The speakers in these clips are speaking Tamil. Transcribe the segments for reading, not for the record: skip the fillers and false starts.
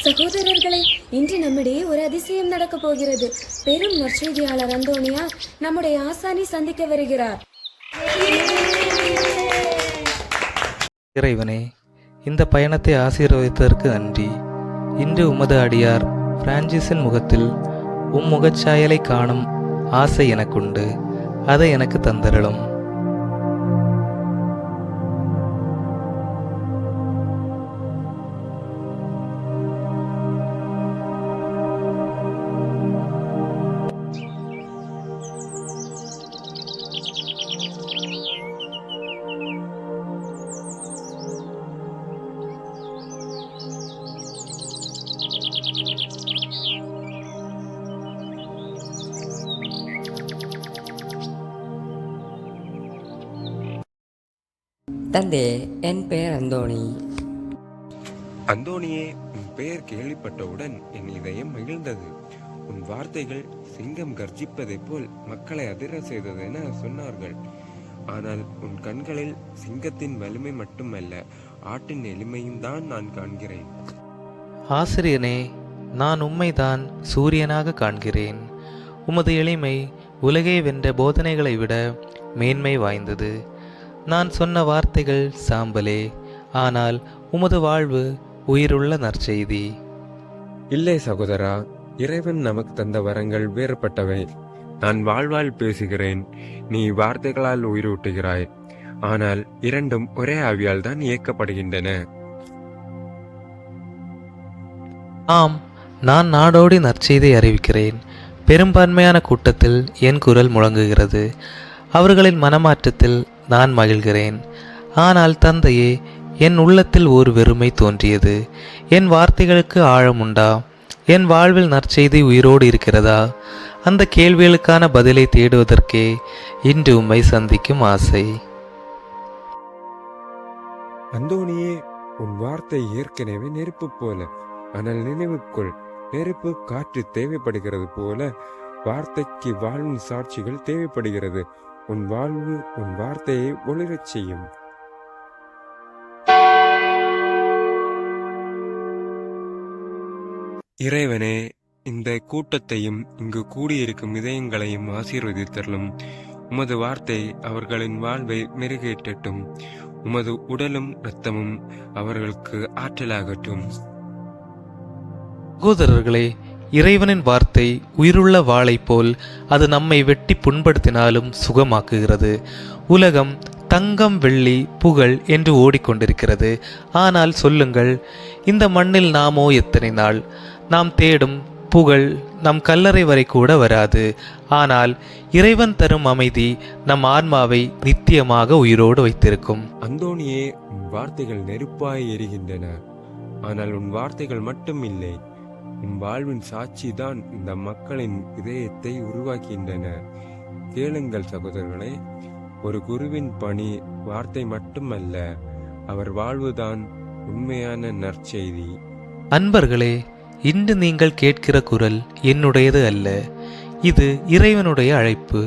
சகோதரர்களே, இன்று நம்மிடையே ஒரு அதிசயம் நடக்க போகிறது. பெரும் நற்செய்தியாளர் அந்தோனியா நம்முடைய ஆசானை சந்திக்க வருகிறார். இறைவனே, இந்த பயணத்தை ஆசீர்வதித்ததற்கு நன்றி. இன்று உமது அடியார் பிரான்சிஸின் முகத்தில் முகச்சாயலை காணும் ஆசை எனக்குண்டு. அதை எனக்கு தந்தருளும். தந்தை, என் பெயர் அந்தோணி. அந்தோணியே, உன் பெயர் கேள்விப்பட்டவுடன் என் இதயம் மகிழ்ந்தது. உன் வார்த்தைகள் சிங்கம் கர்ஜிப்பதைப் போல் மக்களை அதிர செய்ததென சொன்னார்கள். ஆனால் உன் கண்களில் சிங்கத்தின் வலிமை மட்டுமல்ல, ஆட்டின் எளிமையும் தான் நான் காண்கிறேன். ஆசிரியனே, நான் உம்மைதான் சூரியனாக காண்கிறேன். உமது எளிமை உலகை வென்ற போதனைகளை விட மேன்மை வாய்ந்தது. நான் சொன்ன வார்த்தைகள் சாம்பலே, ஆனால் உமது வாழ்வு உயிருள்ள நற்செய்தி. இல்லை சகோதரா, இறைவன் நமக்கு தந்த வரங்கள் வேறுபட்டவை. நான் வாழ்வால் பேசுகிறேன், நீ வார்த்தைகளால் உயிரூட்டுகிறாய். ஆனால் இரண்டும் ஒரே ஆவியால் தான் இயக்கப்படுகின்றன. ஆம், நான் நாடோடி நற்செய்தி அறிவிக்கிறேன். பெரும்பான்மையான கூட்டத்தில் என் குரல் முழங்குகிறது. அவர்களின் மனமாற்றத்தில் நான் மகிழ்கிறேன். ஆனால் தந்தையே, என் உள்ளத்தில் ஒரு வெறுமை தோன்றியது. என் வார்த்தைகளுக்கு ஆழம் உண்டா? என் வாழ்வில் நற்செய்தி உயிரோடு இருக்கிறதா? அந்த கேள்விகளுக்கான பதிலை தேடுவதற்கே இன்று உம்மை சந்திக்கும் ஆசை. அந்தோணியே, உன் வார்த்தை ஏற்கனவே நெருப்பு போல. ஆனால் நினைவுக்குள், நெருப்பு காற்று தேவைப்படுகிறது போல வார்த்தைக்கு வாழ்வின் சாட்சிகள் தேவைப்படுகிறது. உன் வாழ்வு உன் வார்த்தையை ஒளிரச் செய்யும். இறைவனே, இந்த கூட்டத்தையும் இங்கு கூடியிருக்கும் இதயங்களையும் ஆசீர்வதித்தருளும். உமது வார்த்தை அவர்களின் வாழ்வை மெருகேற்றட்டும். உமது உடலும் இரத்தமும் அவர்களுக்கு ஆற்றலாகட்டும். சகோதரர்களே, இறைவனின் வார்த்தை உயிருள்ள வாளை போல் அது நம்மை வெட்டி புண்படுத்தினாலும் சுகமாக்குகிறது. உலகம் தங்கம், வெள்ளி, புகழ் என்று ஓடிக்கொண்டிருக்கிறது. ஆனால் சொல்லுங்கள், இந்த மண்ணில் நாமோ எத்தனை நாள்? நாம் தேடும் புகழ் நம் கல்லறை வரை கூட வராது. ஆனால் இறைவன் தரும் அமைதி நம் ஆன்மாவை நித்தியமாக உயிரோடு வைத்திருக்கும். அந்தோணியே, உன் வார்த்தைகள் நெருப்பாய் எரிகின்றன. ஆனால் உன் வார்த்தைகள் மட்டும் இல்லை, உன் வாழ்வின் சாட்சி தான் இந்த மக்களின் இதயத்தை உருவாக்குகின்றன. கேளுங்கள் சகோதரர்களே, ஒரு குருவின் பணி வார்த்தை மட்டுமல்ல, அவர் வாழ்வுதான் உண்மையான நற்செய்தி. அன்பர்களே, இன்று நீங்கள் கேட்கிற குரல் என்னுடையது அல்ல, இது இறைவனுடைய அழைப்பு.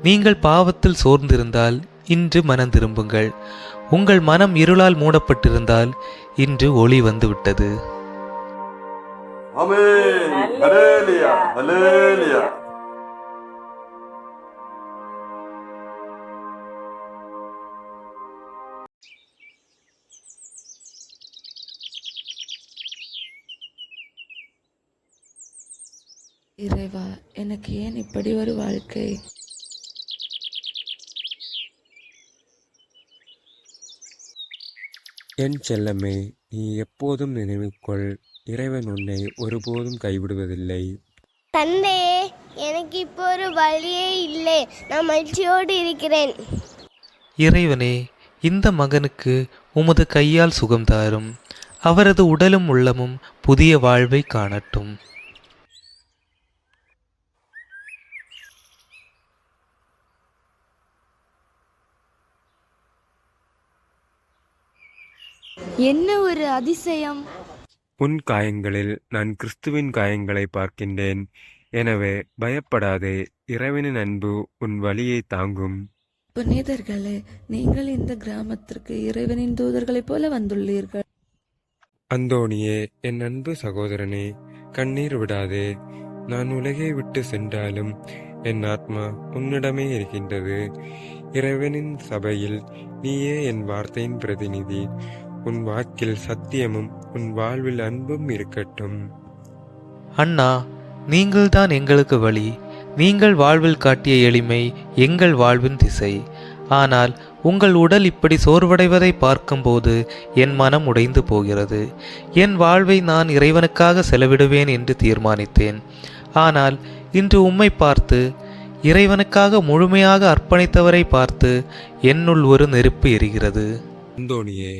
நீங்கள் பாவத்தில் சோர்ந்திருந்தால் இன்று மனம் திரும்புங்கள். உங்கள் மனம் இருளால் மூடப்பட்டிருந்தால் இன்று ஒளி வந்துவிட்டது. ஆமென். ஹல்லேலூயா, ஹல்லேலூயா. இறைவா, எனக்கு ஏன் இப்படி ஒரு வாழ்க்கை? என் செல்லமே, நீ எப்போதும் நினைவுகொள், இறைவன் உன்னை ஒருபோதும் கைவிடுவதில்லை. தந்தையே, எனக்கு இப்போ ஒரு வழியே இல்லை. நான் மகிழ்ச்சியோடு இருக்கிறேன். இறைவனே, இந்த மகனுக்கு உமது கையால் சுகம் தாரும். அவரது உடலும் உள்ளமும் புதிய வாழ்வை காணட்டும். என்ன ஒரு அதிசயம்! உன் காயங்களில் நான் கிறிஸ்துவின் காயங்களை பார்க்கின்றேன். எனவே பயப்படாதே, இறைவனின் அன்பு உன் வலியை தாங்கும். புனிதர்களே, நீங்கள் இந்த கிராமத்திற்கு இறைவனின் தூதர்களைப் போல வந்துள்ளீர்கள். அந்தோணியே, என் அன்பு சகோதரனே, கண்ணீர் விடாதே. நான் உலகை விட்டு சென்றாலும் என் ஆத்மா உன்னிடமே இருக்கின்றது. இறைவனின் சபையில் நீயே என் வார்த்தையின் பிரதிநிதி. உன் வாக்கில் சத்தியமும் உன் வாழ்வில் அன்பும் இருக்கட்டும். அண்ணா, நீங்கள்தான் எங்களுக்கு வழி. நீங்கள் வாழ்வில் காட்டிய எளிமை எங்கள் வாழ்வின் திசை. ஆனால் உங்கள் உடல் இப்படி சோர்வடைவதை பார்க்கும்போது என் மனம் உடைந்து போகிறது. என் வாழ்வை நான் இறைவனுக்காக செலவிடுவேன் என்று தீர்மானித்தேன். ஆனால் இன்று உம்மை பார்த்து, இறைவனுக்காக முழுமையாக அர்ப்பணித்தவரை பார்த்து என்னுள் ஒரு நெருப்பு எரிகிறது. அந்தோணியே,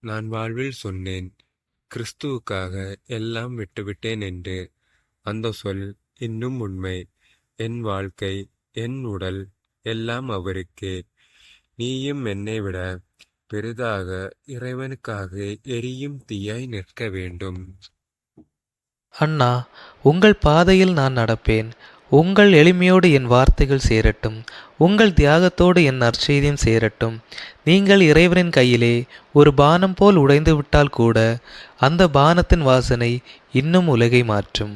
நான் வாழ்வில் சொன்னேன், கிறிஸ்துவுக்காக எல்லாம் விட்டுவிட்டேன் என்று. அந்த சொல் இன்னும் உண்மை. என் வாழ்க்கை, என் உடல் எல்லாம் அவருக்கே. நீயும் என்னை விட பெரிதாக இறைவனுக்காக எரியும் தீயாய் நிற்க வேண்டும். அண்ணா, உங்கள் பாதையில் நான் நடப்பேன். உங்கள் எளிமையோடு என் வார்த்தைகள் சேரட்டும். உங்கள் தியாகத்தோடு என் நற்செய்தியும் சேரட்டும். நீங்கள் இறைவனின் கையிலே ஒரு பானம் போல் உடைந்து விட்டால் கூட அந்த பானத்தின் வாசனை இன்னும் உலகை மாற்றும்.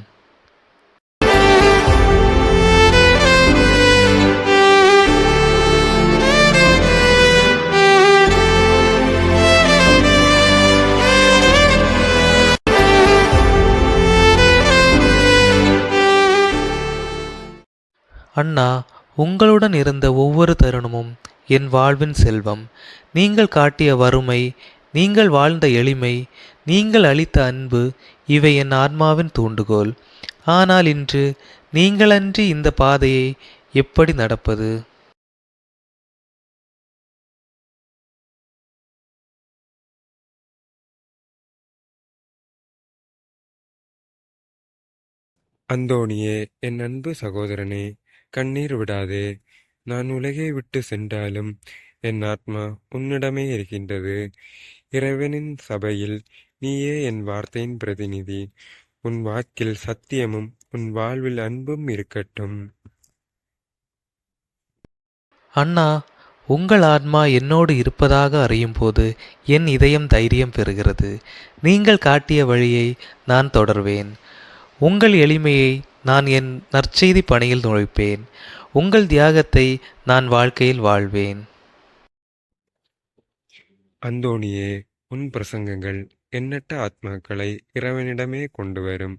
அண்ணா, உங்களுடன் இருந்த ஒவ்வொரு தருணமும் என் வாழ்வின் செல்வம். நீங்கள் காட்டிய வறுமை, நீங்கள் வாழ்ந்த எளிமை, நீங்கள் அளித்த அன்பு, இவை என் ஆன்மாவின் தூண்டுகோல். ஆனால் இன்று நீங்களன்றி இந்த பாதையை எப்படி நடப்பது? அந்தோணியே, என் அன்பு சகோதரனே, கண்ணீர் விடாதே. நான் உலகை விட்டு சென்றாலும் என் ஆத்மா உன்னிடமே இருக்கின்றது. இறைவனின் சபையில் நீயே என் வார்த்தையின் பிரதிநிதி. உன் வாக்கில் சத்தியமும் உன் வாழ்வில் அன்பும் இருக்கட்டும். அண்ணா, உங்கள் ஆத்மா என்னோடு இருப்பதாக அறியும்போது என் இதயம் தைரியம் பெறுகிறது. நீங்கள் காட்டிய வழியை நான் தொடர்வேன். உங்கள் எளிமையை நான் என் நற்செய்தி பணியில் நுழைப்பேன். உங்கள் தியாகத்தை நான் வாழ்க்கையில் வாழ்வேன். அந்தோணியே, உன் பிரசங்கங்கள் எண்ணற்ற ஆத்மாக்களை இறைவனிடமே கொண்டு வரும்.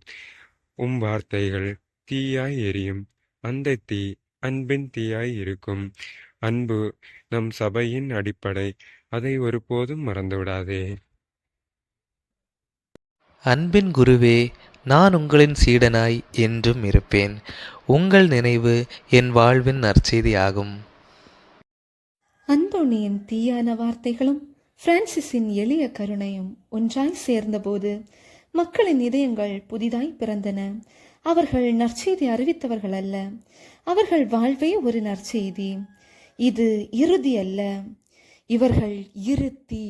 வார்த்தைகள் தீயாய் எரியும். அந்த தீ அன்பின் தீயாய் இருக்கும். அன்பு நம் சபையின் அடிப்படை. அதை ஒருபோதும் மறந்துவிடாதே. அன்பின் குருவே, நான் உங்களின் சீடனாய் என்றும் இருப்பேன். உங்கள் நினைவு என் வாழ்வின் நற்செய்தியாகும். அந்தோணியின் தீயான வார்த்தைகளும் பிரான்சிஸின் எளிய கருணையும் ஒன்றாய் சேர்ந்தபோது மக்களின் இதயங்கள் புதிதாய் பிறந்தன. அவர்கள் நற்செய்தி அறிவித்தவர்கள் அல்ல, அவர்கள் வாழ்வே ஒரு நற்செய்தி. இது இறுதி அல்ல, இவர்கள் இரு தீ.